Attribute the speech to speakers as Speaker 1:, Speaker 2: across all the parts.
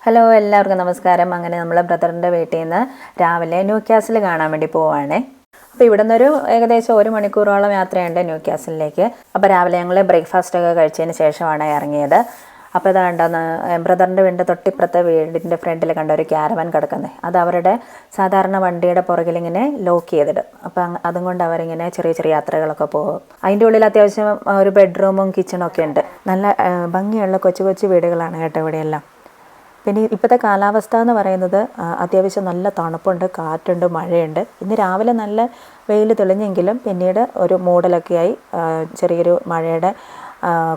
Speaker 1: Hello, എല്ലാവർക്കും നമസ്കാരം. അങ്ങനെ നമ്മൾ ബ്രദറിൻ്റെ വീട്ടിൽ നിന്ന് രാവിലെ ന്യൂ കാസിൽ കാണാൻ വേണ്ടി പോവുകയാണേ. അപ്പോൾ ഇവിടെ നിന്നൊരു ഏകദേശം 1 മണിക്കൂറോളം യാത്രയുണ്ട് ന്യൂ കാസിലേക്ക്. അപ്പോൾ രാവിലെ ഞങ്ങൾ ബ്രേക്ക്ഫാസ്റ്റൊക്കെ കഴിച്ചതിന് ശേഷമാണ് ഇറങ്ങിയത്. അപ്പോൾ ഇത് കണ്ടെന്ന് ബ്രദറിൻ്റെ വീടിൻ്റെ തൊട്ടിപ്പുറത്തെ വീടിൻ്റെ ഫ്രണ്ടിൽ കണ്ട ഒരു ക്യാരവൻ കിടക്കുന്നത്. അത് അവരുടെ സാധാരണ വണ്ടിയുടെ പുറകിലിങ്ങനെ ലോക്ക് ചെയ്തിടും. അപ്പം അതും കൊണ്ട് അവരിങ്ങനെ ചെറിയ ചെറിയ യാത്രകളൊക്കെ പോകും. അതിൻ്റെ ഉള്ളിൽ അത്യാവശ്യം ഒരു ബെഡ്റൂമും കിച്ചണും ഒക്കെ ഉണ്ട്. നല്ല ഭംഗിയുള്ള കൊച്ചു കൊച്ചു വീടുകളാണ് കേട്ടോ ഇവിടെയെല്ലാം. പിന്നെ ഇപ്പോഴത്തെ കാലാവസ്ഥ എന്ന് പറയുന്നത് അത്യാവശ്യം നല്ല തണുപ്പുണ്ട്, കാറ്റുണ്ട്, മഴയുണ്ട്. ഇന്ന് രാവിലെ നല്ല വെയിൽ തെളിഞ്ഞെങ്കിലും പിന്നീട് ഒരു മൂടലൊക്കെയായി ചെറിയൊരു മഴയുടെ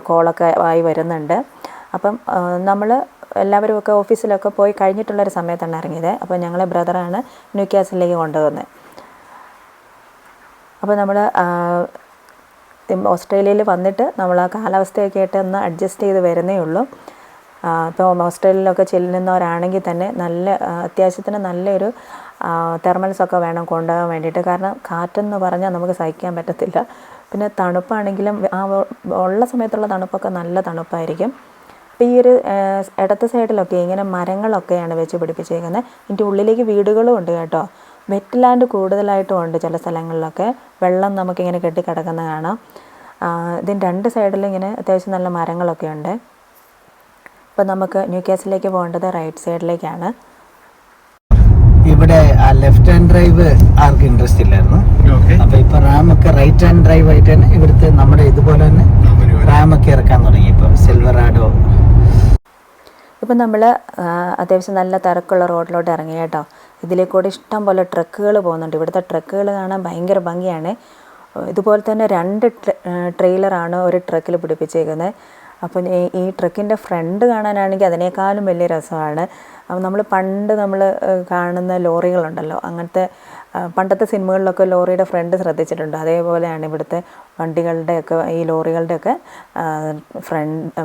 Speaker 1: കോളൊക്കെ ആയി വരുന്നുണ്ട്. അപ്പം നമ്മൾ എല്ലാവരും ഒക്കെ ഓഫീസിലൊക്കെ പോയി കഴിഞ്ഞിട്ടുള്ളൊരു സമയത്താണ് ഇറങ്ങിയത്. അപ്പോൾ ഞങ്ങളെ ബ്രദറാണ് ന്യൂ കാസിലേക്ക് കൊണ്ടുപോകുന്നത്. അപ്പോൾ നമ്മൾ ഓസ്ട്രേലിയയിൽ വന്നിട്ട് നമ്മൾ ആ കാലാവസ്ഥയൊക്കെ ആയിട്ട് ഒന്ന് അഡ്ജസ്റ്റ് ചെയ്ത് വരുന്നേ ഉള്ളൂ. ഇപ്പോൾ ഓസ്ട്രേലിയയിലൊക്കെ ചെല്ലുന്നവരാണെങ്കിൽ തന്നെ അത്യാവശ്യത്തിന് നല്ലൊരു തെർമൽസൊക്കെ വേണം കൊണ്ടുപോകാൻ വേണ്ടിയിട്ട്. കാരണം കാറ്റെന്ന് പറഞ്ഞാൽ നമുക്ക് സഹിക്കാൻ പറ്റത്തില്ല. പിന്നെ തണുപ്പാണെങ്കിലും ഉള്ള സമയത്തുള്ള തണുപ്പൊക്കെ നല്ല തണുപ്പായിരിക്കും. അപ്പോൾ ഈ ഒരു ഇടത്ത് സൈഡിലൊക്കെ ഇങ്ങനെ മരങ്ങളൊക്കെയാണ് വെച്ച് പിടിപ്പിച്ചേക്കുന്നത്. ഇതിൻ്റെ ഉള്ളിലേക്ക് വീടുകളും ഉണ്ട് കേട്ടോ. വെറ്റ് ലാൻഡ് കൂടുതലായിട്ടും ഉണ്ട് ചില സ്ഥലങ്ങളിലൊക്കെ. വെള്ളം നമുക്കിങ്ങനെ കെട്ടിക്കിടക്കുന്ന കാണാം. ഇതിൻ്റെ 2 സൈഡിലും ഇങ്ങനെ അത്യാവശ്യം നല്ല മരങ്ങളൊക്കെ ഉണ്ട്. അപ്പോൾ നമുക്ക് ന്യൂ കാസിലേക്ക് പോകേണ്ടത് റൈറ്റ് സൈഡിലേക്കാണ്.
Speaker 2: ഇവിടെ ലെഫ്റ്റ് ഹാൻഡ് ഡ്രൈവ് ആർക്കും ഇൻട്രസ്റ്റ് ഇല്ലായിരുന്നു. അപ്പോൾ ഇപ്പോൾ റാമൊക്കെ റൈറ്റ് ഹാൻഡ് ഡ്രൈവ് ആയിട്ട് തന്നെ ഇവിടുത്തെ നമ്മുടെ ഇതുപോലെ തന്നെ റാമൊക്കെ ഇറക്കാൻ തുടങ്ങി. ഇപ്പോൾ സിൽവറാഡോ.
Speaker 1: ഇപ്പം നമ്മൾ അത്യാവശ്യം നല്ല തിരക്കുള്ള റോഡിലോട്ട് ഇറങ്ങി കേട്ടോ. ഇതിലേക്കൂടെ ഇഷ്ടം പോലെ ട്രക്കുകൾ പോകുന്നുണ്ട്. ഇവിടുത്തെ ട്രക്കുകൾ കാണാൻ ഭയങ്കര ഭംഗിയാണ്. ഇതുപോലെ തന്നെ 2 ട്രെയിലറാണ് ഒരു ട്രക്കിൽ പിടിപ്പിച്ചേക്കുന്നത്. അപ്പം ഈ ട്രക്കിൻ്റെ ഫ്രണ്ട് കാണാനാണെങ്കിൽ അതിനേക്കാളും വലിയ രസമാണ്. അപ്പം പണ്ട് നമ്മൾ കാണുന്ന ലോറികളുണ്ടല്ലോ, അങ്ങനത്തെ പണ്ടത്തെ സിനിമകളിലൊക്കെ ലോറിയുടെ ഫ്രണ്ട് ശ്രദ്ധിച്ചിട്ടുണ്ട്. അതേപോലെയാണ് ഇവിടുത്തെ വണ്ടികളുടെയൊക്കെ ഈ ലോറികളുടെയൊക്കെ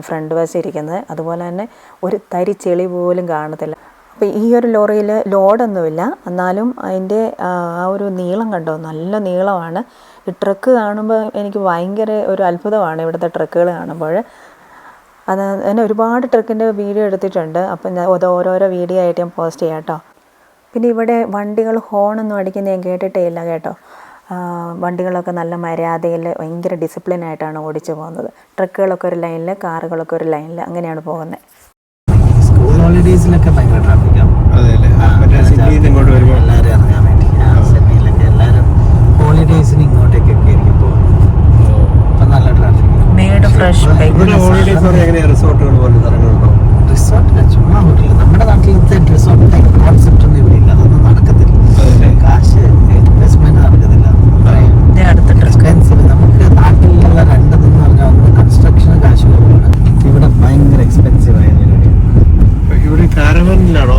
Speaker 1: ഫ്രണ്ട് വശം ഇരിക്കുന്നത്. അതുപോലെ തന്നെ ഒരു തരി ചെളി പോലും കാണത്തില്ല. അപ്പോൾ ഈ ഒരു ലോറിയിൽ ലോഡൊന്നുമില്ല, എന്നാലും അതിൻ്റെ ആ ഒരു നീളം കണ്ടോ, നല്ല നീളമാണ്. ഈ ട്രക്ക് കാണുമ്പോൾ എനിക്ക് ഭയങ്കര ഒരു അത്ഭുതമാണ് ഇവിടുത്തെ ട്രക്കുകൾ കാണുമ്പോൾ. അതിന് ഒരുപാട് ട്രക്കിൻ്റെ വീഡിയോ എടുത്തിട്ടുണ്ട്. അപ്പം അത് ഓരോരോ വീഡിയോ ആയിട്ട് ഞാൻ പോസ്റ്റ് ചെയ്യാം കേട്ടോ. പിന്നെ ഇവിടെ വണ്ടികൾ ഹോണൊന്നും അടിക്കുന്നത് ഞാൻ കേട്ടിട്ടേ ഇല്ല കേട്ടോ. വണ്ടികളൊക്കെ നല്ല മര്യാദയിൽ ഭയങ്കര ഡിസിപ്ലിനായിട്ടാണ് ഓടിച്ചു പോകുന്നത്. ട്രക്കുകളൊക്കെ ഒരു ലൈനിൽ, കാറുകളൊക്കെ ഒരു ലൈനിൽ, അങ്ങനെയാണ് പോകുന്നത്.
Speaker 2: സ്കൂൾ ഹോളിഡേയ്സിലൊക്കെ ഭയങ്കര ട്രാഫിക്കാണ്. എല്ലാവരും ഇറങ്ങാൻ വേണ്ടി സിഡ്നിയിലൊക്കെ എല്ലാവരും ഹോളിഡേയ്സിന് ഇങ്ങോട്ടേക്കൊക്കെ ആയിരിക്കും പോകുന്നത്. അപ്പം നല്ല ട്രാഫിക്. റിസോർട്ടില്ല, ചുമ്മാ ഹോട്ടൽ. നമ്മുടെ നാട്ടിലത്തെ റിസോർട്ട് ടൈപ്പ് കോൺസെപ്റ്റ് ഒന്നും ഇവിടെ ഇല്ല. അതൊന്നും നടക്കത്തില്ല. കാശ് ഇൻവെസ്റ്റ്മെന്റ് നടക്കത്തില്ല. എക്സ്പെൻസീവ്. നമുക്ക് നാട്ടിലുള്ള 2 എന്ന് പറഞ്ഞാൽ ഒന്ന് കൺസ്ട്രക്ഷന് കാശ് കുറവാണ്. ഇവിടെ ഭയങ്കര എക്സ്പെൻസീവ് ആയ
Speaker 3: ഇവിടെ കാരവാനിലാണോ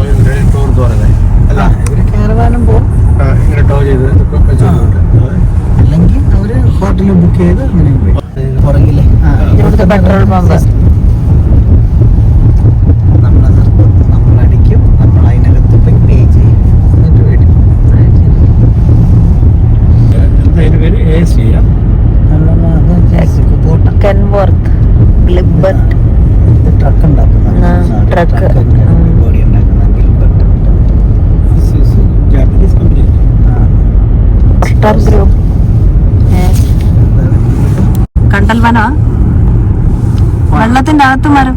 Speaker 3: ടൂർ പറയുന്നത്?
Speaker 2: അല്ല, ഇവര് കാരവാനും പോകും, അല്ലെങ്കിൽ അവര് ഹോട്ടലിൽ ബുക്ക് ചെയ്ത് അങ്ങനെ പോയി. പുറകിലെ
Speaker 1: ഇവിടുത്തെ പെട്രോൾ പമ്പ്
Speaker 2: നമ്മളെ നിർത്തും, നമ്മളടിക്കും, നമ്മൾ അതിനകത്ത് പോയി പേ ചെയ്യും, എന്നിട്ട് വരും. ട്രക്ക് ഉണ്ടാക്കുന്ന ബോഡി ഉണ്ടാക്കുന്ന
Speaker 3: ജാപ്പനീസ് കമ്പനി.
Speaker 1: കണ്ടൽവന വെള്ളത്തിന്റെ അകത്ത് മരം.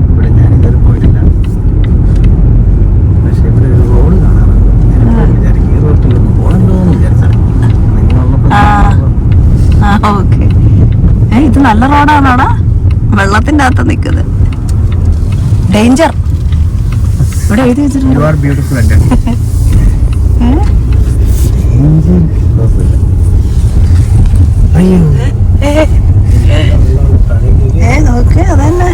Speaker 2: ഇവിടെ ഞാനിതൊരു പോയിട്ടില്ല, പക്ഷെ ഇവിടെ ഒരു റോഡ് കാണാറുണ്ട്. വിചാരിക്കും ഈ റോട്ടിലൊന്ന് പോകണ്ടോന്ന് വിചാരിച്ചാൽ.
Speaker 1: ഓക്കെ, ഇത് നല്ല റോഡാണോടാ, വെള്ളത്തിന്റെ അകത്ത് നിൽക്കുന്നത്. ഡേഞ്ചർ. ഇവിടെ എഴുതി വെച്ചിട്ടുണ്ട്.
Speaker 3: You are beautiful and
Speaker 2: അയ്യോ,
Speaker 1: നോക്ക്, അതന്നെ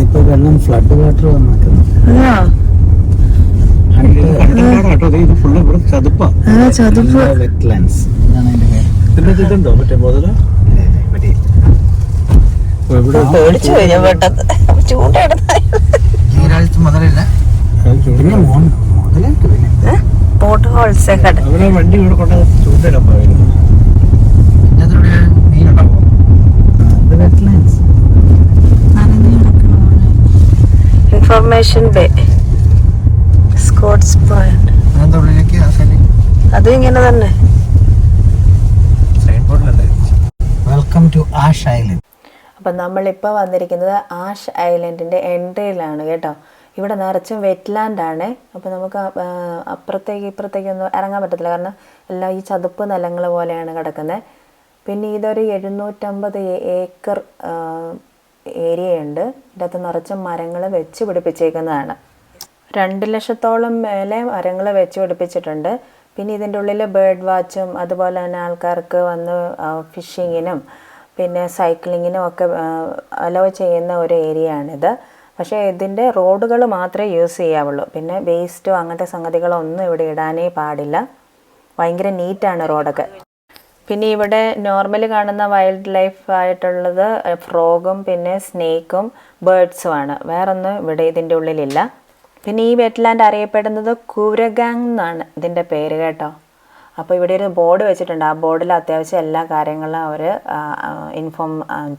Speaker 2: ഇപ്പൊ വെള്ളം ഫ്ലഡ് വാട്ടർ വന്നിട്ടുണ്ട്.
Speaker 1: ചതുപ്പ്
Speaker 2: വെറ്റ്ലാൻഡ്സ് എന്നാണ് അതിന്റെ പേര്.
Speaker 3: ഇതുണ്ടോ മറ്റേ മുതല?
Speaker 1: പേടിച്ചു പോയി ഞാൻ പെട്ടെന്ന്. ചൂണ്ടെടുത്ത
Speaker 2: മുതലില്ല, പിന്നെ മുതലുണ്ട്. പിന്നെ
Speaker 1: പോട്ട് ഹോൾസേ കട.
Speaker 3: അവരെ വണ്ടി ഇവിടെ കൊണ്ട് ചൂണ്ടിടാൻ പോയിരുന്നു.
Speaker 2: മീനുണ്ടാവും. Wetlands
Speaker 1: information bay, Scotts Point, അതും ഇങ്ങനെ തന്നെ.
Speaker 2: Welcome to Ash Island.
Speaker 1: അപ്പം നമ്മളിപ്പോൾ വന്നിരിക്കുന്നത് ആഷ് ഐലൻഡിൻ്റെ എൻട്രിയിലാണ് കേട്ടോ. ഇവിടെ നിറച്ചും വെറ്റ്ലാൻഡാണ്. അപ്പോൾ നമുക്ക് ഇപ്പുറത്തേക്കൊന്നും ഇറങ്ങാൻ പറ്റത്തില്ല, കാരണം എല്ലാം ഈ ചതുപ്പ് നിലങ്ങൾ പോലെയാണ് കിടക്കുന്നത്. പിന്നെ ഇതൊരു 750 ഏക്കർ ഏരിയയുണ്ട്. ഇതിനകത്ത് നിറച്ചും മരങ്ങൾ വെച്ച് പിടിപ്പിച്ചേക്കുന്നതാണ്. 2 ലക്ഷത്തോളം മേലെ മരങ്ങൾ വെച്ച് പിടിപ്പിച്ചിട്ടുണ്ട്. പിന്നെ ഇതിൻ്റെ ഉള്ളിൽ ബേർഡ് വാച്ചും അതുപോലെ തന്നെ ആൾക്കാർക്ക് വന്ന് ഫിഷിങ്ങിനും പിന്നെ സൈക്ലിങ്ങിനും ഒക്കെ അലോ ചെയ്യുന്ന ഒരു ഏരിയ ആണിത്. പക്ഷേ ഇതിൻ്റെ റോഡുകൾ മാത്രമേ യൂസ് ചെയ്യാവുള്ളൂ. പിന്നെ വേസ്റ്റോ അങ്ങനത്തെ സംഗതികളൊന്നും ഇവിടെ ഇടാനേ പാടില്ല. ഭയങ്കര നീറ്റാണ് റോഡൊക്കെ. പിന്നെ ഇവിടെ നോർമലി കാണുന്ന വൈൽഡ് ലൈഫ് ആയിട്ടുള്ളത് ഫ്രോഗും പിന്നെ സ്നേക്കും ബേർഡ്സുമാണ്. വേറൊന്നും ഇവിടെ ഇതിൻ്റെ ഉള്ളിലില്ല. പിന്നെ ഈ വെറ്റ്ലാൻഡ് അറിയപ്പെടുന്നത് കൂരഗാങ് എന്നാണ് ഇതിൻ്റെ പേര് കേട്ടോ. അപ്പോൾ ഇവിടെ ഒരു ബോർഡ് വെച്ചിട്ടുണ്ട്. ആ ബോർഡിൽ അത്യാവശ്യം എല്ലാ കാര്യങ്ങളും അവർ ഇൻഫോം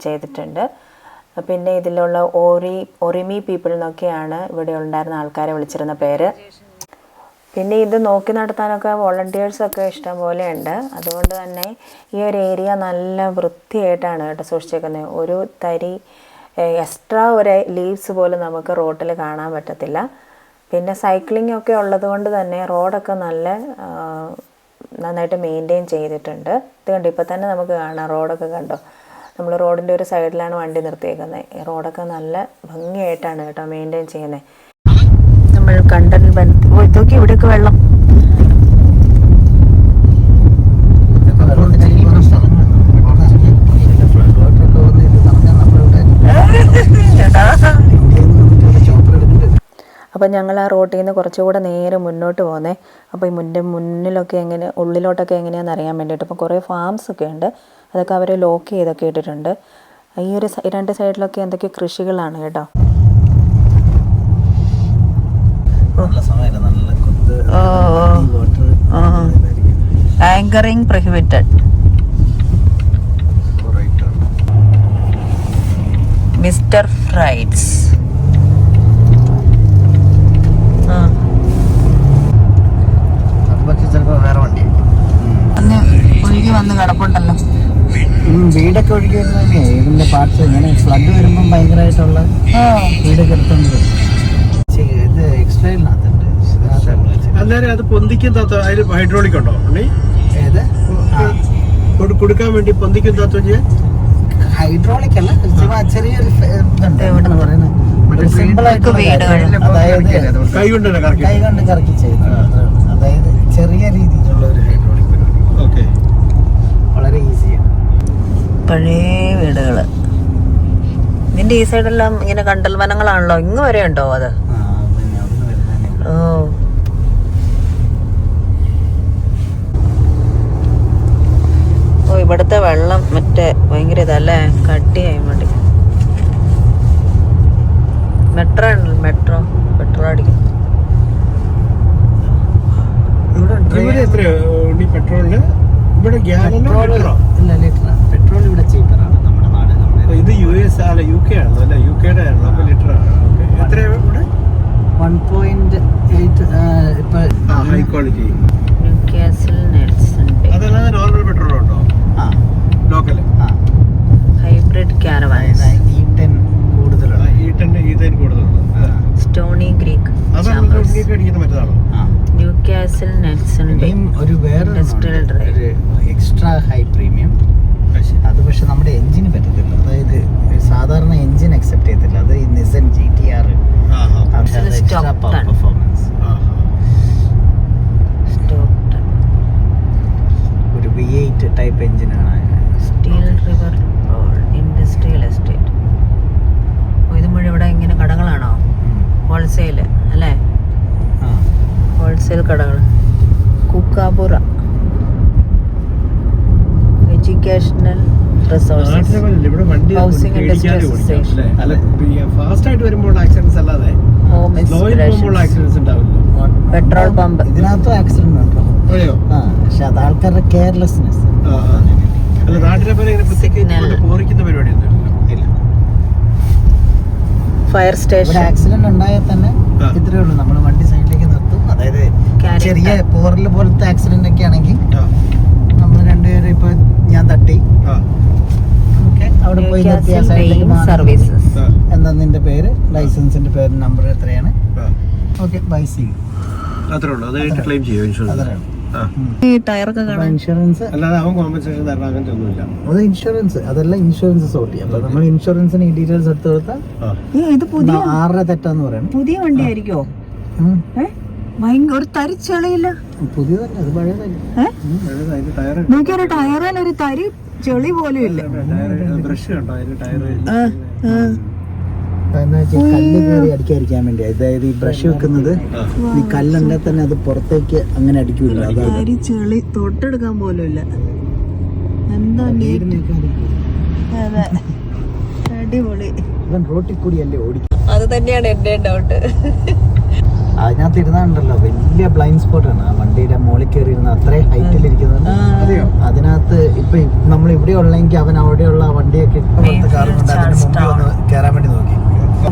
Speaker 1: ചെയ്തിട്ടുണ്ട്. പിന്നെ ഇതിലുള്ള ഒറിമി പീപ്പിൾ എന്നൊക്കെയാണ് ഇവിടെ ഉണ്ടായിരുന്ന ആൾക്കാരെ വിളിച്ചിരുന്ന പേര്. പിന്നെ ഇത് നോക്കി നടത്താനൊക്കെ വോളണ്ടിയേഴ്സൊക്കെ ഇഷ്ടം പോലെ ഉണ്ട്. അതുകൊണ്ട് തന്നെ ഈ ഒരു ഏരിയ നല്ല വൃത്തിയായിട്ടാണ് കേട്ടോ സൂക്ഷിച്ചേക്കുന്നത്. ഒരു തരി എക്സ്ട്രാ ഒരു ലീവ്സ് പോലും നമുക്ക് റോഡിൽ കാണാൻ പറ്റത്തില്ല. പിന്നെ സൈക്ലിംഗ് ഒക്കെ ഉള്ളത് കൊണ്ട് തന്നെ റോഡൊക്കെ നന്നായിട്ട് മെയിൻറ്റെയിൻ ചെയ്തിട്ടുണ്ട്. ഇത് കണ്ടോ, ഇപ്പോൾ തന്നെ നമുക്ക് കാണാം റോഡൊക്കെ കണ്ടോ. നമ്മൾ റോഡിൻ്റെ ഒരു സൈഡിലാണ് വണ്ടി നിർത്തിയേക്കുന്നത്. ഈ റോഡൊക്കെ നല്ല ഭംഗിയായിട്ടാണ് കേട്ടോ മെയിൻറ്റെയിൻ ചെയ്യുന്നത്. നമ്മൾ കണ്ടതിൽ ഇതൊക്കെ ഇവിടെയൊക്കെ വെള്ളം അപ്പം ഞങ്ങൾ ആ റോട്ടിൽ നിന്ന് കുറച്ചുകൂടെ നേരെ മുന്നോട്ട് പോകുന്നേ. അപ്പോൾ ഈ മുന്നിലൊക്കെ ഉള്ളിലോട്ടൊക്കെ എങ്ങനെയാണെന്ന് അറിയാൻ വേണ്ടിയിട്ട് അപ്പോൾ കുറേ ഫാംസ് ഒക്കെ ഉണ്ട്. അതൊക്കെ അവർ ലോക്ക് ചെയ്തൊക്കെ ഇട്ടിട്ടുണ്ട്. ഈ ഒരു 2 സൈഡിലൊക്കെ എന്തൊക്കെ കൃഷികളാണ് കേട്ടോ. Anchoring prohibited. മിസ്റ്റർ ഫ്രൈഡ്സ്. ഒഴുകി വന്ന് കിടപ്പുണ്ടല്ലോ.
Speaker 2: വീടൊക്കെ ഒഴുകി വരുന്നതന്നെ ഇതിന്റെ പാർട്സ്. ഇങ്ങനെ ഫ്ലഡ് വരുമ്പം ഭയങ്കരമായിട്ടുള്ള വീടൊക്കെ എടുത്തോണ്ട് ഇത് എക്സ്ട്രയിലിനകത്തുണ്ട്.
Speaker 3: അന്നേരം അത് പൊന്തിക്കും അതിൽ ഹൈഡ്രോളിക് ഉണ്ടോ?
Speaker 2: ഏത്
Speaker 3: കൊടുക്കാൻ വേണ്ടി പൊന്തിക്കും താത്ത
Speaker 2: ഹൈഡ്രോളിക് അല്ല, ചെറിയൊരു ഇതുണ്ട് പറയുന്നത് സിമ്പിൾ ആയിട്ട്. അതായത്
Speaker 3: കൈ കൊണ്ട്
Speaker 2: കറക്കി ചെയ്യുന്നത്. അതായത് ചെറിയ രീതിയിലുള്ള ഒരു ഹൈഡ്രോളിക് പരിപാടി.
Speaker 3: ഓക്കെ,
Speaker 2: വളരെ ഈസിയാണ്.
Speaker 1: പഴയ വീടുകൾ. ഇതിൻ്റെ ഈ സൈഡെല്ലാം ഇങ്ങനെ കണ്ടൽ വനങ്ങളാണല്ലോ. ഇങ്ങ് വരെ ഉണ്ടോ അത്? ഓ, ഇവിടുത്തെ വെള്ളം മറ്റേ ഭയങ്കര ഇതല്ലേ, കട്ടിയായി വേണ്ടി. മെട്രോ അടിക്കും.
Speaker 3: ഇവിടെ എത്രയോ പെട്രോളിന്? ഇവിടെ
Speaker 2: പെട്രോൾ ഇവിടെ ചീപ്പറാണ് നമ്മുടെ നാട്.
Speaker 3: ഇത് US അല്ല UK ആണല്ലോ അല്ലേ? UK-യുടെ ആണല്ലോ. അപ്പോൾ ലിറ്റർ എത്രയാണ് ഇവിടെ?
Speaker 2: 1.8 ഇപ്പൊ
Speaker 3: ഹൈ ക്വാളിറ്റി.
Speaker 1: അതല്ലാതെ
Speaker 3: നോർമൽ പെട്രോൾ ഉണ്ടോ? Local
Speaker 1: hybrid caravan.
Speaker 2: E10 കൂടുതലാണ്.
Speaker 3: E10 കൂടുതലുണ്ട്.
Speaker 1: സ്റ്റോണി ഗ്രീക്ക്
Speaker 3: അടിക്കുന്ന മറ്റേതാണോ?
Speaker 1: Newcastle Nelson bay.
Speaker 2: ഒരു വേറെ എക്സ്ട്രാ ഹൈ പ്രീമിയം. അത് പക്ഷെ നമ്മുടെ എഞ്ചിന് പറ്റത്തില്ല. അതായത് സാധാരണ എഞ്ചിൻ അക്സെപ്റ്റ് ചെയ്യത്തില്ല. അത് നിസൻ GTR പെർഫോമൻസ്. ഒരു V8 ടൈപ്പ് എഞ്ചിനാണ്.
Speaker 1: Steel River industrial estate. ഇത് മുഴുവൻ ഇവിടെ ഇങ്ങനെ കടകളാണോ? ഹോൾസെയിൽ അല്ലേ? ഹോൾസെയിൽ കടകൾ. കുക്കാപുറ educational resources, housing industrial association,
Speaker 3: fast ആയിട്ട് വരുമ്പോൾ ആക്സിഡന്റ്സ് അല്ലാതെ
Speaker 1: ഹോം
Speaker 3: ആക്സിഡന്റ്സ് ഉണ്ടാവില്ല.
Speaker 1: Petrol pump.
Speaker 2: ഇതിനകത്തും ആക്സിഡന്റ് ഉണ്ടോ? പക്ഷെ അത് ആൾക്കാരുടെ കെയർലെസ്നെസ്.
Speaker 3: നാട്ടിലെ പോലെ പ്രത്യേകിച്ച് പോറിക്കുന്ന പരിപാടി ഒന്നും ഇല്ല.
Speaker 1: ഫയർ
Speaker 2: ഇവിടെ
Speaker 1: സ്റ്റേഷൻ.
Speaker 2: ആക്സിഡന്റ് ഉണ്ടായാൽ തന്നെ ഇത്രയേ ഉള്ളൂ, നമ്മൾ വണ്ടി സൈഡിലേക്ക് നിർത്തും. അതായത് ചെറിയ പോറൽ പോലത്തെ ആക്സിഡന്റ് ഒക്കെ ആണെങ്കിൽ നമ്മൾ രണ്ടുപേരും ഇപ്പൊ ഞാൻ തട്ടി അവിടെ പോയി നിർത്തി ആ സൈഡിലേക്ക്
Speaker 1: സർവീസസ്.
Speaker 2: എന്താ നിന്റെ പേര്, ലൈസൻസിന്റെ പേര്, നമ്പർ എത്രയാണ്, ഓക്കെ ബൈ സീ യു.
Speaker 3: അത്രേ ഉള്ളൂ. അത് ക്ലെയിം ചെയ്യും ഇൻഷുറൻസ്.
Speaker 2: അതാണ്
Speaker 1: ഈ ടയറൊക്കെ കാണാൻ
Speaker 2: ഇൻഷുറൻസ്.
Speaker 3: അല്ലാതെ അവൻ കോമ്പൻസേഷൻ തരണം അങ്ങനത്തെ ഒന്നുമില്ല.
Speaker 2: അത് ഇൻഷുറൻസ്, അതെല്ലാം ഇൻഷുറൻസ് സോർട്ട് ചെയ്യും. അപ്പൊ നമ്മൾ ഇൻഷുറൻസിന് ഈ ഡീറ്റെയിൽസ് എടുത്ത് കൊടുത്താൽ
Speaker 1: ഇത് പുതിയ
Speaker 2: 6 തെറ്റാന്ന് പറയണം.
Speaker 1: പുതിയ വണ്ടി ആയിരിക്കോ? ഭയങ്കര ഒരു തരി ചെളിയില്ല.
Speaker 2: പുതിയതല്ല, അത് പഴയതല്ല.
Speaker 3: അതിന്റെ ടയർ
Speaker 1: നോക്കിയാൽ ടയറിന് ഒരു തരി ചെളി പോലും ഇല്ല.
Speaker 3: ബ്രഷ് കണ്ടോ അതിന്റെ ടയർ?
Speaker 2: കല്ല് കയറി അടിക്കാതിരിക്കാൻ വേണ്ടി, അതായത് ഈ ബ്രഷ് വെക്കുന്നത് ഈ കല്ലുണ്ടെങ്കിൽ തന്നെ അത് പുറത്തേക്ക് അങ്ങനെ അടിക്കൂല.
Speaker 1: തരി ചെളി തൊട്ടെടുക്കാൻ പോലും ഇല്ല. എന്താ അതെ, അടിപൊളി.
Speaker 2: ഇവൻ റോട്ടിൽ കൂടിയല്ലേ ഓടിക്കും.
Speaker 1: അത് തന്നെയാണ് എന്റെ ഡൗട്ട്.
Speaker 2: അതിനകത്ത് ഇരുന്നുണ്ടല്ലോ വലിയ ബ്ലൈൻഡ് സ്പോട്ടാണ്. ആ വണ്ടിയുടെ മുകളിൽ കയറി ഇരുന്ന അത്രയും ഹൈറ്റിലിരിക്കുന്നത്. അതിനകത്ത് ഇപ്പൊ നമ്മൾ ഇവിടെ ഉള്ളെങ്കിൽ അവൻ അവിടെയുള്ള വണ്ടിയൊക്കെ കാറും കൊണ്ട് അതിന്റെ മുമ്പിൽ വന്ന് കയറാൻ വേണ്ടി നോക്കി.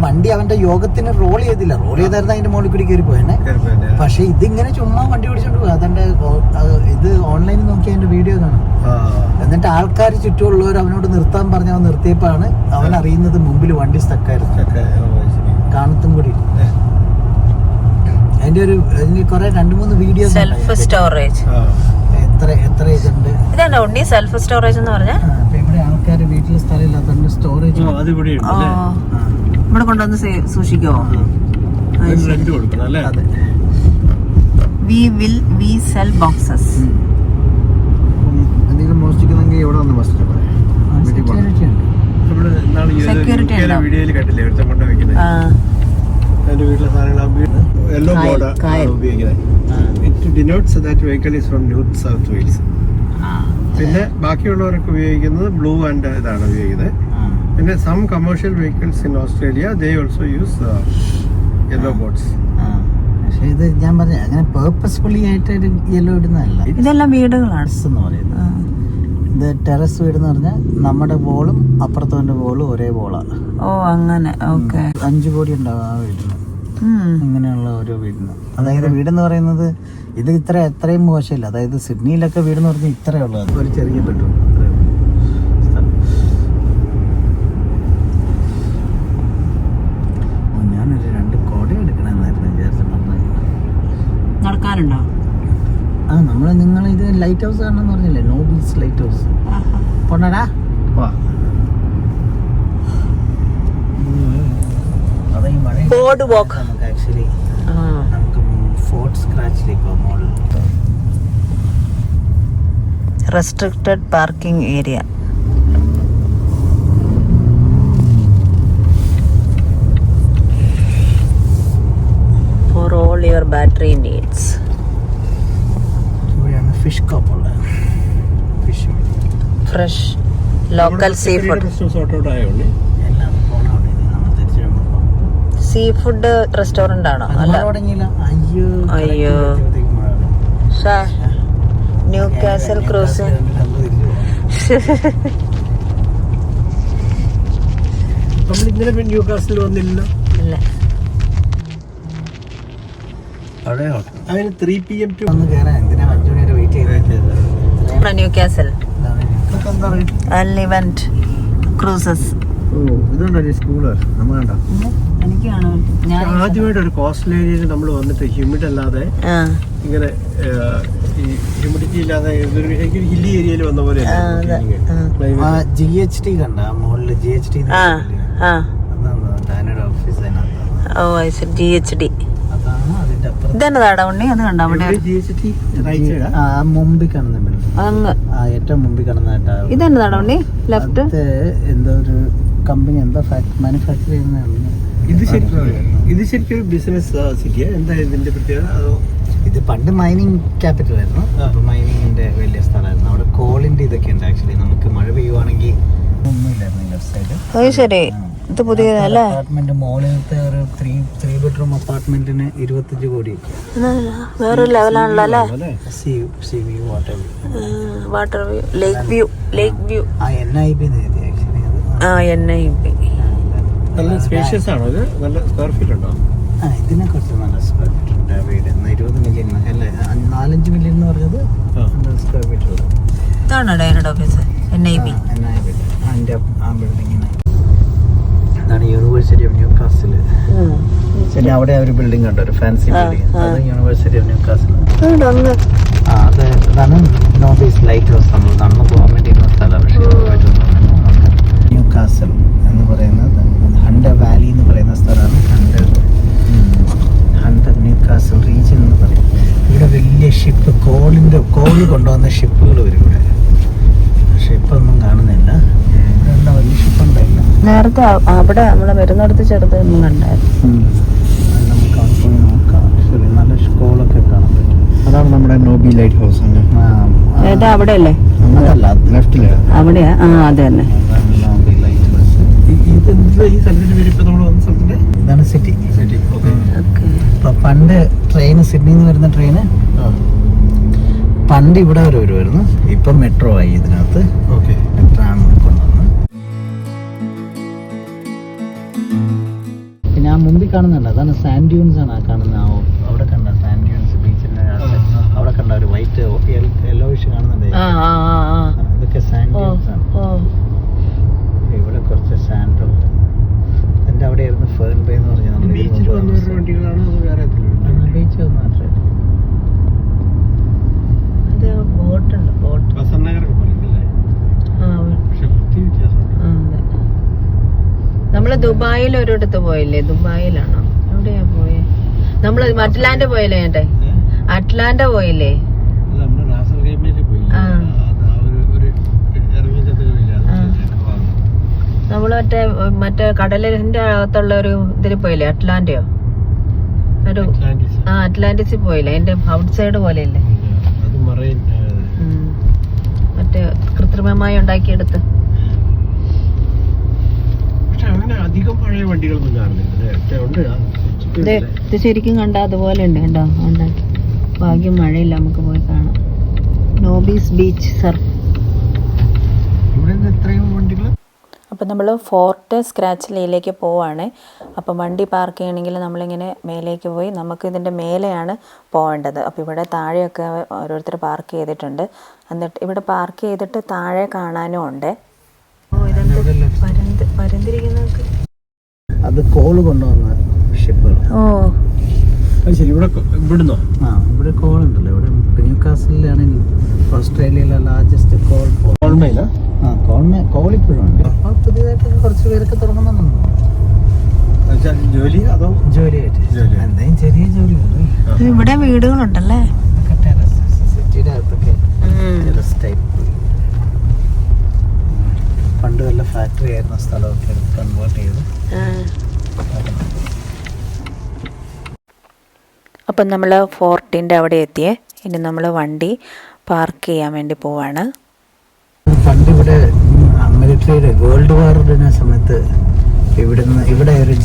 Speaker 2: വണ്ടി അവന്റെ യോഗത്തിന് റോൾ ചെയ്തില്ല. റോൾ ചെയ്തായിരുന്നു അതിന്റെ മുകളിൽ കൂടി കയറി പോയെന്നെ. പക്ഷെ ഇതിങ്ങനെ ചുമ്മാ വണ്ടി ഓടിച്ചോണ്ട് പോയി. അതെന്റെ ഇത് ഓൺലൈനിൽ നോക്കി അതിന്റെ വീഡിയോ കാണും. എന്നിട്ട് ആൾക്കാർ ചുറ്റുമുള്ളവർ അവനോട് നിർത്താൻ പറഞ്ഞ അവൻ നിർത്തിയപ്പോഴാണ് അവൻ അറിയുന്നത് മുമ്പിൽ വണ്ടി സ്റ്റക്കായിരുന്നു. കാണത്തും കൂടി അതിന്റെ ഒരു കുറെ 2-3 വീഡിയോസ്.
Speaker 1: സെൽഫ് സ്റ്റോറേജ്
Speaker 2: എത്ര ഇതുണ്ട്.
Speaker 1: ഇതാണോ ഉണ്ണി സെൽഫ് സ്റ്റോറേജ് എന്ന് പറഞ്ഞാൽ?
Speaker 2: ഇവിടെ ആൾക്കാർ വീട്ടിൽ സ്ഥലം ഇല്ലാത്തതുകൊണ്ട് സ്റ്റോറേജ്
Speaker 1: ഇവിടെ കൊണ്ടുവന്ന് സൂക്ഷിക്കോ?
Speaker 2: അതെ.
Speaker 1: We sell boxes.
Speaker 2: എന്തെങ്കിലും മോഷ്ടിക്കുന്നെങ്കിൽ ഇവിടെ വന്ന് മോഷ്ടിച്ചാൽ
Speaker 3: വീഡിയോയിൽ കണ്ടില്ലേ ഒരുത്തം കൊണ്ട് വെക്കുന്നത്? എന്റെ വീട്ടിലെ സാധനങ്ങൾ യെല്ലോ ബോർഡ് ഉപയോഗിക്കുന്നത്. It denotes that vehicle is from New South Wales. പിന്നെ ബാക്കിയുള്ളവരൊക്കെ ഉപയോഗിക്കുന്നത് ബ്ലൂ ആൻഡ് ഇതാണ് ഉപയോഗിക്കുന്നത്. പിന്നെ some commercial vehicles in Australia they also use yellow boards.
Speaker 2: പക്ഷെ ഇത് ഞാൻ പറഞ്ഞ അങ്ങനെ പേർപ്പസ്ഫുള്ളി ആയിട്ട് ഒരു യെല്ലോ ഇടുന്നതല്ല.
Speaker 1: ഇതെല്ലാം വീടുകളാണ്
Speaker 2: എന്ന് പറയുന്നത്. ഇത് ടെറസ് വീട് എന്ന് പറഞ്ഞാൽ നമ്മുടെ വോളും അപ്പുറത്തവന്റെ വോളും ഒരേ വോളാണ്.
Speaker 1: ഓ അങ്ങനെ. ഓക്കെ.
Speaker 2: 5 കോടി ഉണ്ടാവും ആ വീടിന്. ഇങ്ങനെയുള്ള ഓരോ വീടിന്. അതായത് വീടെന്ന് പറയുന്നത് ഇത് എത്രയും മോശമില്ല. അതായത് സിഡ്നിയിലൊക്കെ വീടെന്ന് പറഞ്ഞാൽ ഇത്രയേ ഉള്ളൂ. അത് ഒരു ചെറിയ ബെഡ്റൂം. ഞാനൊരു 2 കോട എടുക്കണമെന്നായിരുന്നു വിചാരിച്ചു.
Speaker 1: നടക്കാനുണ്ടോ?
Speaker 2: നിങ്ങൾ ഇത് ലൈറ്റ് ഹൗസ് കാണണമെന്ന് പറഞ്ഞില്ലേ? Nobbys lighthouse. പോണടാ.
Speaker 1: Boardwalk.
Speaker 2: നമുക്ക് ആക്ച്വലി നമുക്ക് ഫോർട്ട് സ്ക്രാച്ചിലേക്ക് പോകാം. മോളിൽ
Speaker 1: restricted parking area. For all your battery needs.
Speaker 2: ഇവിടെയാണ് ഫിഷ് കോപ്പ് ഉള്ളത്. Fish
Speaker 1: fresh local seafood.
Speaker 2: എല്ലാം പോകണം. അവിടെ നമ്മൾ തിരിച്ചു വരുമ്പോൾ
Speaker 1: സീ ഫുഡ് റെസ്റ്റോറന്റ് ആണോ? അല്ല.
Speaker 2: തുടങ്ങിയില്ല.
Speaker 1: അയ്യോ. Newcastle cruise.
Speaker 3: നമ്മൾ ഇന്നലെ ന്യൂ കാസിൽ വന്നില്ലല്ലോ.
Speaker 1: ഇല്ല.
Speaker 3: അതിന് 3 PM
Speaker 2: ഒന്ന് കയറാൻ എന്തിനാ 5 മണി വരെ വെയിറ്റ് ചെയ്തത്?
Speaker 1: New castle event cruises.
Speaker 2: ഇതുണ്ടോ സ്കൂള്? നമ്മൾ കണ്ടോ?
Speaker 1: എനിക്ക്
Speaker 3: ആദ്യമായിട്ട് ഒരു കോസ്റ്റൽ ഏരിയയിൽ നമ്മൾ വന്നിട്ട് ഹ്യൂമിഡ് അല്ലാതെ ഇങ്ങനെ ഈ ഹ്യൂമിഡിറ്റി ഇല്ലാതെ ഹില്ലി ഏരിയയിൽ വന്ന പോലെ.
Speaker 2: GHT കണ്ട മുകളില് GHT
Speaker 1: GHD. ഇതെന്നതാടാ ഉണ്ണി? അത് കണ്ട അവിടെ
Speaker 2: മുമ്പിൽ കാണുന്ന
Speaker 1: അങ്ങ്
Speaker 2: ഏറ്റവും മുമ്പിൽ കാണുന്ന
Speaker 1: ഇതെന്നതാടാ ഉണ്ണി? ലെഫ്റ്റ്
Speaker 2: എന്തോ ഒരു കമ്പനി എന്താ മാനുഫാക്ചർ ചെയ്യുന്നതാണ്.
Speaker 3: ഇത് ശരിക്കും ബിസിനസ് സിറ്റിയാ? എന്താ ഇതിന്റെ പ്രത്യേകത? അതോ
Speaker 2: ഇത് പണ്ട് മൈനിങ് ക്യാപിറ്റൽ ആയിരുന്നു. അപ്പൊ മൈനിങ്ങിന്റെ വലിയ സ്ഥലമായിരുന്നു. അവിടെ കോളിന്റെ ഇതൊക്കെ ഉണ്ട്. ആക്ച്വലി നമുക്ക് മഴ പെയ്യുവാണെങ്കിൽ ഒന്നുമില്ലായിരുന്നു ലെഫ്റ്റ് സൈഡ്.
Speaker 1: ശരി. ഇത് പുതിയതല്ലേ?
Speaker 2: അപ്പാർട്ട്മെന്റ് മോളിലത്തെ ഒരു 3 ബെഡ്റൂം അപ്പാർട്ട്മെന്റിന് 25 കോടി.
Speaker 1: വേറൊരു ലെവലാണല്ലോ അല്ലേ?
Speaker 2: സീ വ്യൂ,
Speaker 1: വാട്ടർ വ്യൂ, ലേക്ക് വ്യൂ.
Speaker 2: NIB actually.
Speaker 1: NIB.
Speaker 3: നല്ല സ്പേഷ്യസ് ആണോ ഇത്? നല്ല സ്ക്വയർ ഫീറ്റ് ഉണ്ടോ?
Speaker 2: ഇതിനെ കുറിച്ച് നല്ല സ്ക്വയർ ഫീറ്റ് ഉണ്ട്. വീട് 20 മില്യൺ അല്ലേ, 4-5 മില്യൺ എന്ന് പറഞ്ഞത് സ്ക്വയർ ഫീറ്റ് ഉള്ളത്.
Speaker 1: ഇതാണോ ഡയറക്ട് ഓഫീസ്? NIB.
Speaker 2: അതിൻ്റെ ആ ബിൽഡിങ്ങിന് അതാണ് യൂണിവേഴ്സിറ്റി ഓഫ് ന്യൂ കാസിൽ. പിന്നെ അവിടെ ഒരു ബിൽഡിംഗ് ഉണ്ട്, ഒരു ഫാൻസി ബിൽഡിംഗ്. അത് യൂണിവേഴ്സിറ്റി ഓഫ് ന്യൂ കാസിൽ. അതാണ് നോബീസ് ലൈറ്റ് ഹൗസ്. നമ്മൾ നടന്നു പോകാൻ വേണ്ടിയിരുന്ന സ്ഥലം. പക്ഷേ ന്യൂ കാസൽ എന്ന് പറയുന്നത് ഹണ്ടർ വാലി എന്ന് പറയുന്ന സ്ഥലമാണ്. ഹണ്ടർ ന്യൂ കാസൽ റീജിയൻ എന്ന് പറയും. ഇവിടെ വലിയ ഷിപ്പ്, കോള് കൊണ്ടുവന്ന ഷിപ്പുകൾ വരും ഇവിടെ. പക്ഷെ ഇപ്പം ഒന്നും കാണുന്നില്ല. ഇവിടെ വലിയ ഷിപ്പ് ഉണ്ടായില്ല.
Speaker 1: നേരത്തെ അവിടെ നമ്മളെ വരുന്നിടത്ത് ചെറുതൊന്നും കണ്ടായിരുന്നു.
Speaker 2: നമുക്ക് അവിടെ പോയി നോക്കാം. ശരി, നല്ല കോളൊക്കെ കാണാൻ പറ്റും.
Speaker 3: അതാണ് നമ്മുടെ നോബി ലൈറ്റ് ഹൗസ്.
Speaker 1: ഏതാ അവിടെ അല്ലേ?
Speaker 2: അതല്ല,
Speaker 3: ലെഫ്റ്റില്
Speaker 1: അവിടെയാ? അത് തന്നെ.
Speaker 2: Nobby lighthouse.
Speaker 3: ഈ സ്ഥലത്തിന്റെ പേര് ഇപ്പൊ നമ്മൾ വന്ന സ്ഥലത്തിന്റെ
Speaker 2: ഇതാണ് സിറ്റി. ഇപ്പൊ പണ്ട് ട്രെയിൻ, സിഡ്നിന്ന് വരുന്ന ട്രെയിന് പണ്ട് ഇവിടെ വരെ വരുമായിരുന്നു. ഇപ്പൊ മെട്രോ ആയി ഇതിനകത്ത്. ട്രാം കൊണ്ടുവന്ന്. പിന്നെ ആ മുമ്പിൽ കാണുന്നുണ്ട്, അതാണ് സാൻഡ് ഡ്യൂൺസ് ആണ്. ആ കാണുന്ന അവിടെ കണ്ട സാൻഡ് ഡ്യൂൺസ്, ബീച്ചിന്റെ അവിടെ കണ്ട ഒരു വൈറ്റ് യെല്ലോയിഷ് കാണുന്നുണ്ട്. ഇതൊക്കെ സാൻഡ് ഡ്യൂൺസ് ആണ്. ഇവിടെ കുറച്ച് സാൻഡ് ഉണ്ട്. അതിന്റെ അവിടെ ആയിരുന്നു ഫേൺ ബേ എന്ന് പറഞ്ഞാൽ ബീച്ച് വന്നു മാത്രമേ.
Speaker 1: അത് ബോട്ടുണ്ട്, ബോട്ട്. നമ്മള് ദുബായിൽ ഒരിടത്ത് പോയില്ലേ? ദുബായിലാണോ? എവിടെയാ പോയെ? നമ്മള് അറ്റ്ലാന്റ പോയില്ലേ? ചേട്ടെ അറ്റ്ലാന്റ പോയില്ലേ? നമ്മള് മറ്റേ കടലിന്റെ അകത്തുള്ള ഒരു ഇതിൽ പോയില്ലേ? അറ്റ്ലാന്റയോ ഒരു അറ്റ്ലാന്റിസിൽ പോയില്ലേ? അതിന്റെ ഔട്ട് സൈഡ് പോലെയല്ലേ? മറ്റേ കൃത്രിമമായി ഉണ്ടാക്കിയെടുത്ത്. ഇത് ശരിക്കും കണ്ടാ അതുപോലെ ഉണ്ട്. കണ്ടോ? ഉണ്ടാക്കി. ഭാഗ്യം മഴയില്ല, നമുക്ക് പോയി കാണാം. നോബീസ് ബീച്ച് സർഫ്. അപ്പം നമ്മൾ ഫോർട്ട് സ്ക്രാച്ച് ലേയിലേക്ക് പോവാണ്. അപ്പം വണ്ടി പാർക്ക് ചെയ്യണമെങ്കിൽ നമ്മളിങ്ങനെ മേലേക്ക് പോയി, നമുക്ക് ഇതിൻ്റെ മേലെയാണ് പോകേണ്ടത്. അപ്പോൾ ഇവിടെ താഴെയൊക്കെ ഓരോരുത്തർ പാർക്ക് ചെയ്തിട്ടുണ്ട്. എന്നിട്ട് ഇവിടെ പാർക്ക് ചെയ്തിട്ട് താഴെ കാണാനും ഉണ്ട്.
Speaker 2: അത് കോള് കൊണ്ടുവന്ന ഷിപ്പ്.
Speaker 3: ശരി, ഇവിടുന്നോ?
Speaker 2: ഇവിടെ കോൾ ഉണ്ടല്ലോ. ഇവിടെ ന്യൂ കാസലിലാണ് ഓസ്ട്രേലിയയിലെ ലാർജസ്റ്റ് കോൾ. കോൾ ഇപ്പോഴും ഉണ്ട്. അപ്പോൾ പുതിയതായിട്ട് കുറച്ച് പേരൊക്കെ തുടങ്ങുന്നുണ്ടോ ജോലിയായിട്ട്? എന്തെങ്കിലും ചെറിയ ജോലിയുണ്ട്.
Speaker 1: ഇവിടെ വീടുകളുണ്ടല്ലേ
Speaker 2: സിറ്റിയുടെ അകത്തൊക്കെ. പണ്ട് വല്ല ഫാക്ടറി ആയിരുന്ന സ്ഥലമൊക്കെ കൺവേർട്ട് ചെയ്ത്.
Speaker 1: അപ്പം നമ്മൾ ഫോർട്ടിൻ്റെ അവിടെ എത്തിയേ. ഇനി നമ്മൾ വണ്ടി പാർക്ക് ചെയ്യാൻ വേണ്ടി പോവാണ്.
Speaker 2: പണ്ട് ഇവിടെ മിലിറ്ററിയുടെ വേൾഡ് വാറിൻ്റെ സമയത്ത് ഇവിടെ ഒരു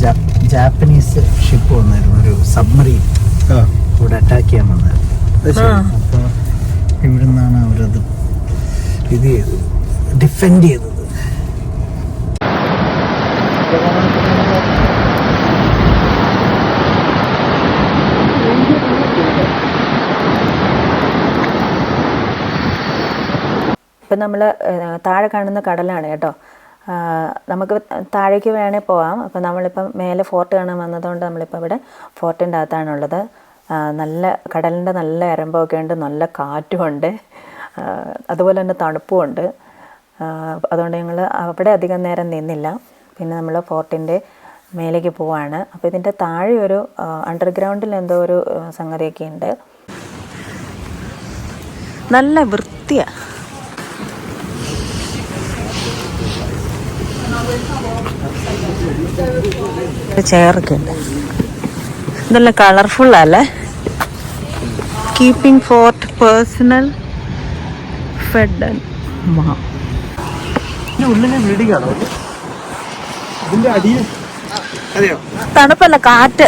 Speaker 2: ജാപ്പനീസ് ഷിപ്പ് വന്നായിരുന്നു, ഒരു സബ്മറീൻ. ഇവിടെ അറ്റാക്ക് ചെയ്യാൻ വന്നായിരുന്നു. അപ്പോൾ ഇവിടെ നിന്നാണ് അവരത് ഇത് ചെയ്തത്, ഡിഫെൻഡ് ചെയ്തത്.
Speaker 1: ഇപ്പം നമ്മൾ താഴെ കാണുന്ന കടലാണ് കേട്ടോ. നമുക്ക് താഴേക്ക് വേണേൽ പോവാം. അപ്പം നമ്മളിപ്പം മേലെ ഫോർട്ട് കാണാൻ വന്നതുകൊണ്ട് നമ്മളിപ്പോൾ ഇവിടെ ഫോർട്ടിൻ്റെ അകത്താണുള്ളത്. നല്ല കടലിൻ്റെ നല്ല ഇരമ്പമൊക്കെ ഉണ്ട്, നല്ല കാറ്റുമുണ്ട്, അതുപോലെ തന്നെ തണുപ്പുമുണ്ട്. അതുകൊണ്ട് ഞങ്ങൾ അവിടെ അധികം നേരം നിന്നില്ല. പിന്നെ നമ്മൾ ഫോർട്ടിൻ്റെ മേലേക്ക് പോവാണ്. അപ്പോൾ ഇതിൻ്റെ താഴെ ഒരു അണ്ടർഗ്രൗണ്ടിൽ എന്തോ ഒരു സംഗതിയൊക്കെ ഉണ്ട്. നല്ല വൃത്തിയാണ്. ചെയറൊക്കെ ഉണ്ട്. ഇതെല്ലാം കളർഫുള്ളല്ലേ? Keeping Fort personal fed. തണുപ്പല്ല, കാറ്റ്.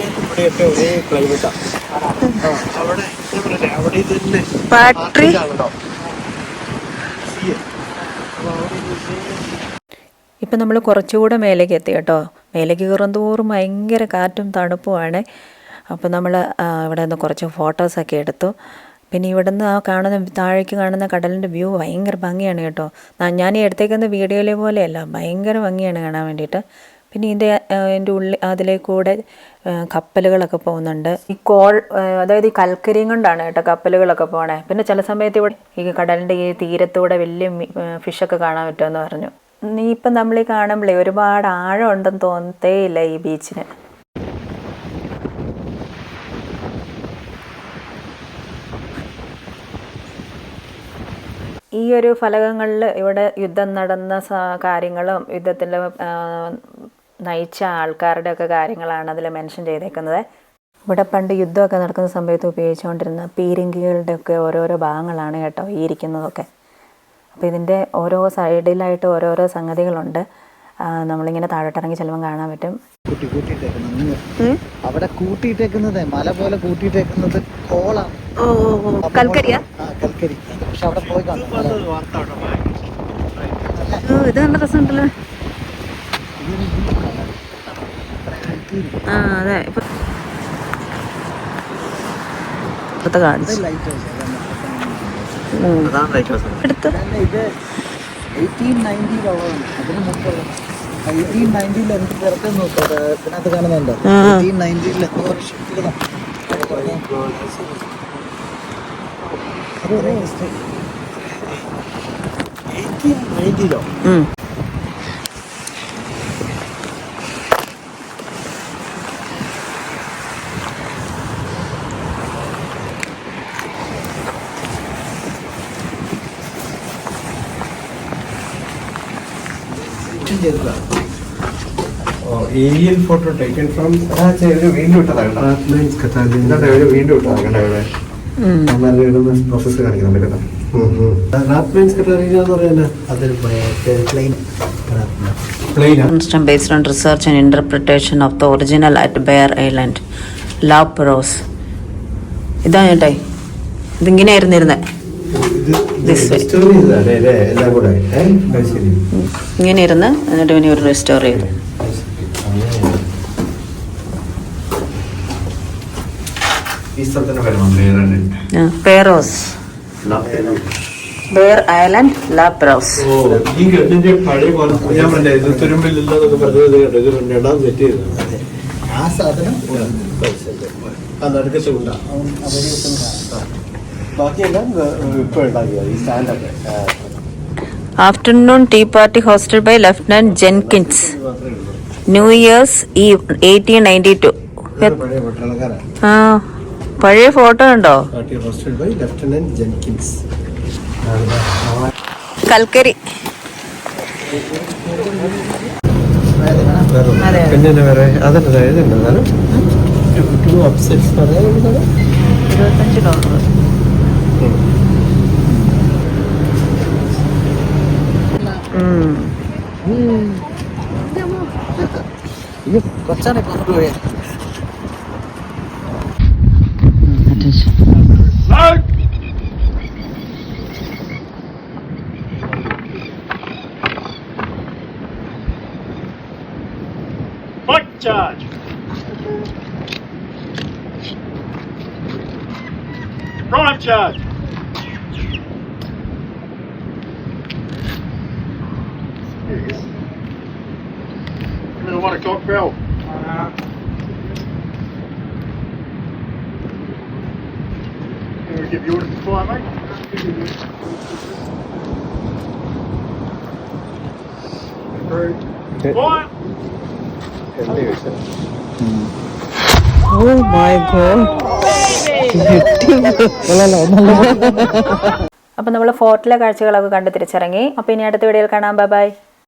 Speaker 3: ഇവിടെയൊക്കെ ഒരേ ക്ലൈമറ്റാ. അവിടെ അവിടെ ഇത് തന്നെ
Speaker 1: ഫാക്ടറി. ഇപ്പം നമ്മൾ കുറച്ചുകൂടെ മേലേക്ക് എത്തി കേട്ടോ. മേലേക്ക് കയറും തോറും ഭയങ്കര കാറ്റും തണുപ്പുമാണ്. അപ്പോൾ നമ്മൾ ഇവിടെ നിന്ന് കുറച്ച് ഫോട്ടോസൊക്കെ എടുത്തു. പിന്നെ ഇവിടുന്ന് ആ കാണുന്ന താഴേക്ക് കാണുന്ന കടലിൻ്റെ വ്യൂ ഭയങ്കര ഭംഗിയാണ് കേട്ടോ. ഞാൻ ഈ എടുത്തേക്കുന്ന വീഡിയോയിലെ പോലെയല്ല, ഭയങ്കര ഭംഗിയാണ് കാണാൻ വേണ്ടിയിട്ട്. പിന്നെ എൻ്റെ ഉള്ളിൽ അതിലേക്കൂടെ കപ്പലുകളൊക്കെ പോകുന്നുണ്ട്. ഈ അതായത് ഈ കൽക്കരിയും കൊണ്ടാണ് കേട്ടോ കപ്പലുകളൊക്കെ പോകണേ. പിന്നെ ചില സമയത്ത് ഇവിടെ ഈ കടലിൻ്റെ ഈ തീരത്തൂടെ വലിയ ഫിഷൊക്കെ കാണാൻ പറ്റുമെന്ന് പറഞ്ഞു. ഇപ്പം നമ്മൾ ഈ കാണുമ്പോഴേ ഒരുപാട് ആഴം ഉണ്ടെന്ന് തോന്നത്തേയില്ല ഈ ബീച്ചിന്. ഈ ഒരു ഫലകങ്ങളിൽ ഇവിടെ യുദ്ധം നടന്ന കാര്യങ്ങളും യുദ്ധത്തിൽ നയിച്ച ആൾക്കാരുടെയൊക്കെ കാര്യങ്ങളാണ് അതിൽ മെൻഷൻ ചെയ്തേക്കുന്നത്. ഇവിടെ പണ്ട് യുദ്ധമൊക്കെ നടക്കുന്ന സമയത്ത് ഉപയോഗിച്ചുകൊണ്ടിരുന്ന പീരങ്കികളുടെയൊക്കെ ഓരോരോ ഭാഗങ്ങളാണ് കേട്ടോ ഈ ഇരിക്കുന്നതൊക്കെ. അപ്പോൾ ഇതിൻ്റെ ഓരോ സൈഡിലായിട്ട് ഓരോരോ സംഗതികളുണ്ട്. നമ്മളിങ്ങനെ താഴോട്ടിറങ്ങി ചെല്ലുമ്പോൾ കാണാൻ പറ്റും.
Speaker 2: അവിടെ കൂട്ടിയിട്ടേക്കുന്നത് മല പോലെ കൂട്ടിയിട്ടേക്കുന്നത് കോളാണ്.
Speaker 1: കൽക്കരിയാ?
Speaker 2: കൽക്കരി. പക്ഷെ അവിടെ പോയി
Speaker 1: ഇത് നല്ല രസമുണ്ടല്ലോ. അതെ ഇപ്പത്തെ കാണിച്ചു എടുത്ത്.
Speaker 2: ഇത് 1890 അതിന് മുമ്പുള്ള 1890 എന്ത് തിരക്കം നോക്കാം. ഇതിനകത്ത് കാണുന്നുണ്ടോ 1890 എന്തോ ഒരു ഷിപ്പിൽ
Speaker 3: ഏരിയൽ ഫോട്ടോ ടേക്കൻ ഫ്രം വീണ്ടും വീണ്ടും പ്രോസസ് കാണിക്കുന്നുണ്ട് കേട്ടോ.
Speaker 1: Based on research and interpretation of the original at Bear Island, Lapros. ഇതാ ചേട്ടാ, ഇതിങ്ങനെ ഇരുന്നിരുന്നേ. ഇങ്ങനെ ഇരുന്ന് എന്നിട്ട് പിന്നെ ഒരു റെസ്റ്റോർ ചെയ്തു. പേരോസ്, ബെയർ ഐലൻഡ്, ലാപ്രോസ്.
Speaker 2: ആ സാധനം
Speaker 1: Afternoon tea party hosted by Lieutenant Jenkins. New Year's Eve 1892. പഴയ ഫോട്ടോ ഉണ്ടോ? കൽക്കരി.
Speaker 3: പിന്നെ വേറെ അതല്ല ഇതുണ്ട്
Speaker 1: $25.
Speaker 2: കൊച്ചാണ് കൊണ്ടുപോയത്.
Speaker 4: Charge. Prime charge. I'm going to want a cock bell. Can we give you orders to fly, mate? Fire.
Speaker 1: Oh my God. അപ്പോൾ നമ്മൾ ഫോർട്ടിലെ കാഴ്ചകളൊക്കെ കണ്ട് തിരിച്ചിറങ്ങി. അപ്പോൾ ഇനി അടുത്ത വീഡിയോയിൽ കാണാം. Bye bye.